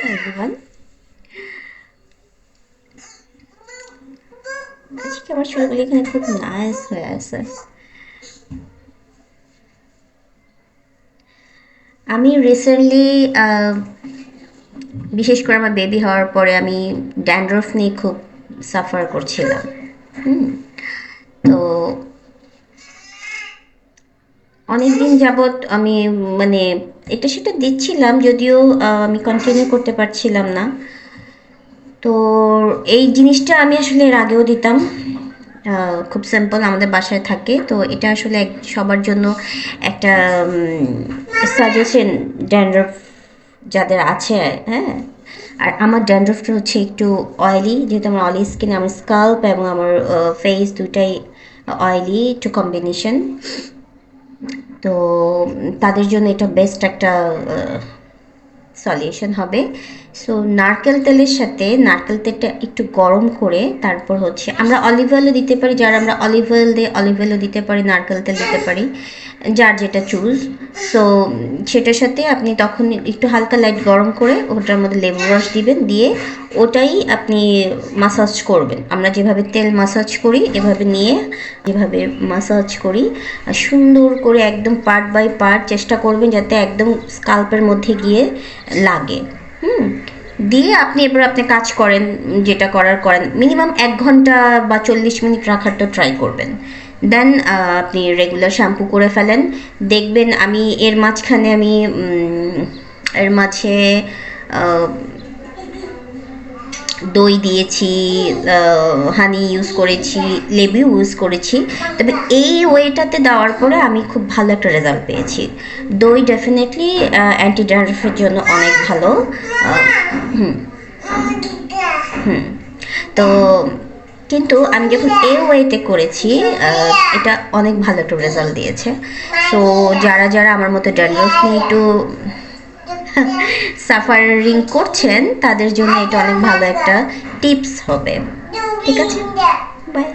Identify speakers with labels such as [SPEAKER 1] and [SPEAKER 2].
[SPEAKER 1] Everyone, আজকে আমার চুলগুলো এখানে খুব নাইস হয়ে আছে। আমি রিসেন্টলি বিশেষ করে আমার বেবি হওয়ার পরে আমি ড্যান্ড্রফ নিয়ে খুব সাফার করছিলাম। হুম তো অনেক দিন যাবৎ আমি মানে এটা সেটা দিচ্ছিলাম, যদিও আমি কন্টিনিউ করতে পারছিলাম না। তো এই জিনিসটা আমি আসলে এর আগেও দিতাম। খুব সিম্পল, আমাদের বাসায় থাকে, তো এটা আসলে সবার জন্য একটা সাজেশন। ড্যান্ড্রফ যাদের আছে, হ্যাঁ। আর আমার ড্যান্ড্রফটা হচ্ছে একটু অয়েলি, যেহেতু আমার অয়েলি স্কিন, আমার স্কাল্প এবং আমার ফেস দুটাই অয়েলি টু কম্বিনেশন। তো তাদের জন্য এটা বেস্ট একটা সলিউশন হবে। সো নারকেল তেলের সাথে নারকেল তেলটা একটু গরম করে তারপর হচ্ছে আমরা অলিভ অয়েলও দিতে পারি, যারা আমরা অলিভ অয়েল দিয়ে অলিভ অয়েলও দিতে পারি, নারকেল তেল দিতে পারি, যার যেটা চুজ। সো সেটার সাথে আপনি তখন একটু হালকা লাইট গরম করে ওটার মধ্যে লেবু রস দিবেন, দিয়ে ওটাই আপনি মাসাজ করবেন। আমরা যেভাবে তেল মাসাজ করি এভাবে নিয়ে যেভাবে মাসাজ করি সুন্দর করে একদম পার্ট বাই পার্ট চেষ্টা করবেন যাতে একদম স্কাল্পের মধ্যে গিয়ে লাগে। দিয়ে এবার আপনি কাজ করেন, যেটা করার করেন। মিনিমাম 1 ঘন্টা বা 40 মিনিট রাখার তো ট্রাই করবেন। দেন আপনি রেগুলার শ্যাম্পু করে ফেলেন। দেখবেন আমি এর মাঝখানে আমি এর মাঝে আহ, দই দিয়েছি, হানি ইউজ করেছি, লেবু ইউজ করেছি। তবে এই ওয়েটাতে দেওয়ার পরে আমি খুব ভালো একটা রেজাল্ট পেয়েছি। দই ডেফিনেটলি অ্যান্টি ড্যান্ড্রফের জন্য অনেক ভালো। হুম হুম তো কিন্তু আমি যখন এই ওয়েতে করেছি, এটা অনেক ভালো একটা রেজাল্ট দিয়েছে। সো যারা যারা আমার মতো ড্যান্ড্রফ নিয়ে একটু সাফারিং করছেন তাদের জন্য এটা অনেক ভালো একটা টিপস হবে। ঠিক আছে, বাই।